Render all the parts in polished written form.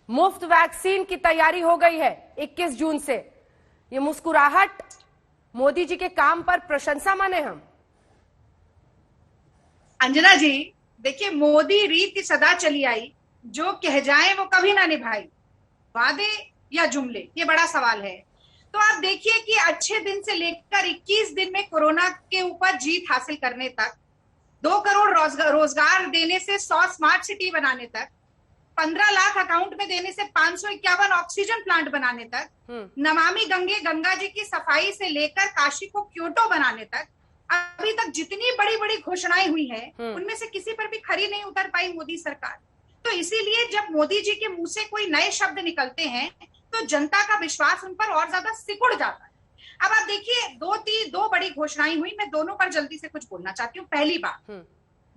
मुफ्त वैक्सीन की तैयारी हो गई है 21 जून से। ये मुस्कुराहट मोदी जी के काम पर प्रशंसा माने हम? अंजना जी, देखिए, मोदी रीत सदा चली आई, जो कह जाए वो कभी ना निभाई, वादे या जुमले, ये बड़ा सवाल है। तो आप देखिए कि अच्छे दिन से लेकर 21 दिन में कोरोना के ऊपर जीत हासिल करने तक, 2 करोड़ रोजगार देने से 100 स्मार्ट सिटी बनाने तक, 15 लाख अकाउंट में देने से 551 ऑक्सीजन प्लांट बनाने तक, नमामि गंगे, गंगा जी की सफाई से लेकर काशी को क्योटो बनाने तक, अभी तक जितनी बड़ी बड़ी घोषणाएं हुई हैं, उनमें से किसी पर भी खरी नहीं उतर पाई मोदी सरकार। तो इसीलिए जब मोदी जी के मुंह से कोई नए शब्द निकलते हैं तो जनता का विश्वास उन पर और ज्यादा सिकुड़ जाता है। अब आप देखिए, दो बड़ी घोषणाएं हुई, मैं दोनों पर जल्दी से कुछ बोलना चाहती हूँ। पहली बात,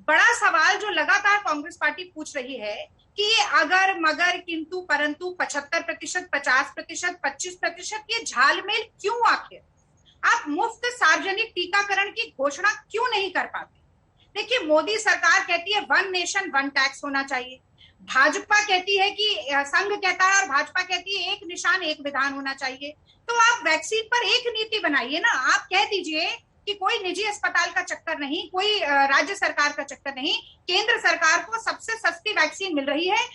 बड़ा सवाल जो लगातार कांग्रेस पार्टी पूछ रही है कि ये अगर मगर किंतु परंतु 75%, 50%, 25%, ये झालमेल क्यों? आखिर आप मुफ्त सार्वजनिक टीकाकरण की घोषणा क्यों नहीं कर पाते? देखिए, मोदी सरकार कहती है 1 नेशन 1 टैक्स होना चाहिए, भाजपा कहती है कि संघ कहता है और भाजपा कहती है 1 निशान 1 विधान होना चाहिए। तो आप वैक्सीन पर एक नीति बनाइए ना। आप कह दीजिए कि कोई निजी अस्पताल का चक्कर नहीं, कोई राज्य सरकार का चक्कर नहीं, केंद्र सरकार को सबसे सस्ती वैक्सीन मिल रही है,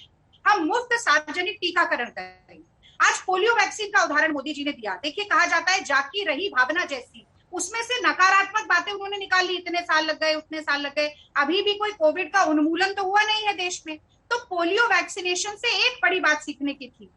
हम मुफ्त सार्वजनिक टीकाकरण करेंगे। आज पोलियो वैक्सीन का उदाहरण मोदी जी ने दिया। देखिए, कहा जाता है जाकी रही भावना जैसी, उसमें से नकारात्मक बातें उन्होंने निकाल ली, इतने साल लग गए, उतने साल लग गए, अभी भी कोई कोविड का उन्मूलन तो हुआ नहीं है देश में। तो पोलियो वैक्सीनेशन से एक बड़ी बात सीखने की थी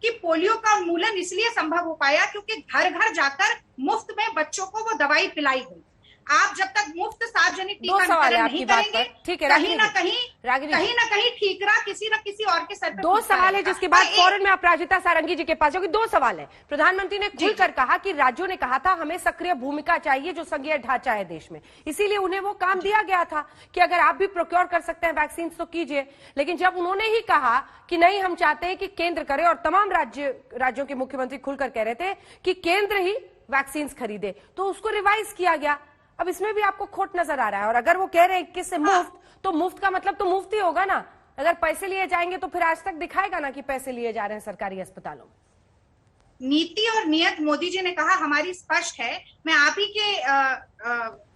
कि पोलियो का उन्मूलन इसलिए संभव हो पाया क्योंकि घर घर जाकर मुफ्त में बच्चों को वो दवाई पिलाई गई। आप जब तक मुफ्त सार्वजनिक टीकाकरण नहीं करेंगे, ठीक है, कहीं ना कहीं ठीकरा किसी न किसी और के सर पर। 2 सवाल है जिसके बाद फौरन में अपराजिता सारंगी जी के पास जाऊंगी। 2 सवाल है। प्रधानमंत्री ने खुलकर कहा कि राज्यों ने कहा था हमें सक्रिय भूमिका चाहिए, जो संघीय ढांचा है देश में, इसीलिए उन्हें वो काम दिया गया था कि अगर आप भी प्रोक्योर कर सकते हैं वैक्सीन तो कीजिए। लेकिन जब उन्होंने ही कहा कि नहीं, हम चाहते हैं कि केंद्र करे, और तमाम राज्यों के मुख्यमंत्री खुलकर कह रहे थे कि केंद्र ही वैक्सीन खरीदे, तो उसको रिवाइज किया गया। अब इसमें भी आपको खोट नजर आ रहा है। और अगर वो कह रहे हैं 21 से मुफ्त, तो मुफ्त का मतलब तो मुफ्त ही होगा ना। अगर पैसे लिए जाएंगे तो फिर आज तक दिखाएगा ना कि पैसे लिए जा रहे हैं सरकारी अस्पतालों में। नीति और नियत मोदी जी ने कहा हमारी स्पष्ट है। मैं आप ही के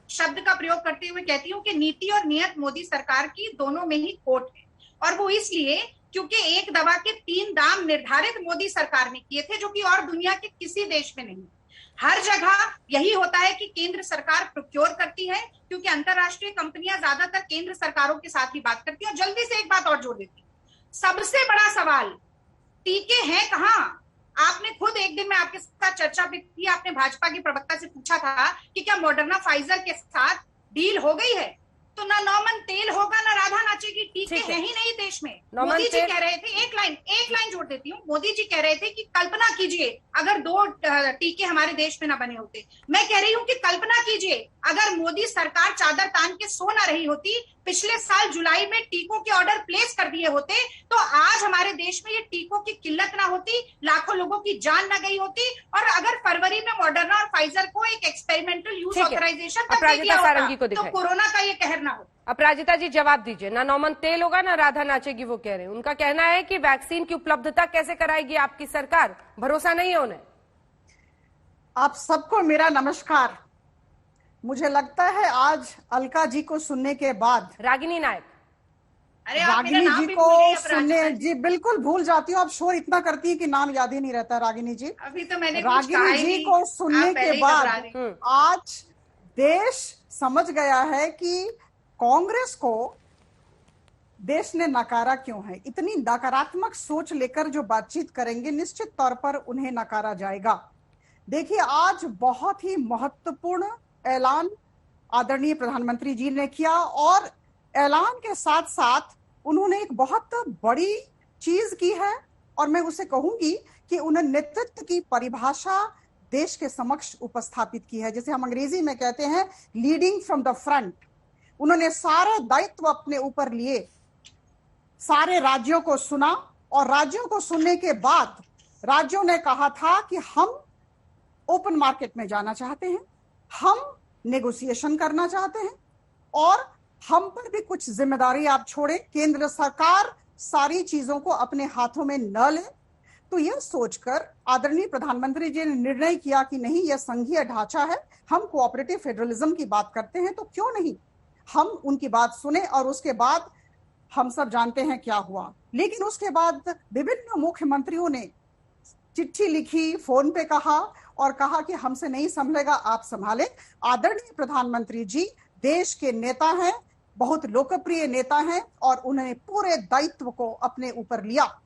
शब्द का प्रयोग करते हुए कहती हूँ कि नीति और नियत मोदी सरकार की दोनों में ही खोट है। और वो इसलिए क्योंकि एक दवा के 3 दाम निर्धारित मोदी सरकार ने किए थे, जो कि और दुनिया के किसी देश में नहीं। हर जगह यही होता है कि केंद्र सरकार प्रोक्योर करती है, क्योंकि अंतरराष्ट्रीय कंपनियां ज्यादातर केंद्र सरकारों के साथ ही बात करती हैं। और जल्दी से एक बात और जोड़ देती हूँ, सबसे बड़ा सवाल टीके हैं कहाँ? आपने खुद एक दिन में आपके साथ चर्चा भी की, आपने भाजपा की प्रवक्ता से पूछा था कि क्या मॉडर्ना फाइजर के साथ डील हो गई है? तो ना नॉमन तेल होगा ना राधा नाचेगी, टीके है ही नहीं देश में। मोदी जी कह रहे थे, एक लाइन जोड़ देती हूँ, मोदी जी कह रहे थे कि कल्पना कीजिए अगर 2 टीके हमारे देश में ना बने होते। मैं कह रही हूँ कि कल्पना कीजिए अगर मोदी सरकार चादर तान के सो ना रही होती, पिछले साल जुलाई में टीकों के ऑर्डर प्लेस कर दिए होते, तो आज हमारे देश में ये टीकों की किल्लत ना होती, लाखों लोगों की जान ना गई होती। और अगर फरवरी में मॉडर्ना और फाइजर को एक एक्सपेरिमेंटल यूज ऑथराइजेशन तक दिया होता, तो कोरोना का ये कहर ना हो। अपराजिता जी जवाब दीजिए। ना नॉमन तेल होगा ना राधा नाचेगी, वो कह रहे हैं। उनका कहना है कि वैक्सीन की उपलब्धता कैसे कराएगी आपकी सरकार, भरोसा नहीं है उन्हें। आप सबको मेरा नमस्कार। मुझे लगता है आज अलका जी को सुनने के बाद, रागिनी नायक, रागिनी जी को सुनने, जी बिल्कुल भूल जाती हूँ। आप शोर इतना करती है कि नाम याद ही नहीं रहता रागिनी जी। अभी तो मैंने रागिनी जी को सुनने के बाद आज देश समझ गया है कि कांग्रेस को देश ने नकारा क्यों है। इतनी नकारात्मक सोच लेकर जो बातचीत करेंगे, निश्चित तौर पर उन्हें नकारा जाएगा। देखिए, आज बहुत ही महत्वपूर्ण ऐलान आदरणीय प्रधानमंत्री जी ने किया, और ऐलान के साथ साथ उन्होंने एक बहुत बड़ी चीज की है, और मैं उसे कहूंगी कि उन्होंने नेतृत्व की परिभाषा देश के समक्ष उपस्थापित की है, जिसे हम अंग्रेजी में कहते हैं लीडिंग फ्रॉम द फ्रंट। उन्होंने सारे दायित्व अपने ऊपर लिए, सारे राज्यों को सुना, और राज्यों को सुनने के बाद राज्यों ने कहा था कि हम ओपन मार्केट में जाना चाहते हैं, हम नेगोशिएशन करना चाहते हैं, और हम पर भी कुछ जिम्मेदारी आप छोड़े। केंद्र सरकार सारी चीजों को अपने हाथों में न ले। तो यह सोचकर आदरणीय प्रधानमंत्री जी ने निर्णय किया कि नहीं, यह संघीय ढांचा है, हम कोऑपरेटिव फेडरलिज्म की बात करते हैं, तो क्यों नहीं हम उनकी बात सुने। और उसके बाद हम सब जानते हैं क्या हुआ। लेकिन उसके बाद विभिन्न मुख्यमंत्रियों ने चिट्ठी लिखी, फोन पे कहा और कहा कि हमसे नहीं संभलेगा, आप संभालें। आदरणीय प्रधानमंत्री जी देश के नेता हैं, बहुत लोकप्रिय नेता हैं और उन्होंने पूरे दायित्व को अपने ऊपर लिया।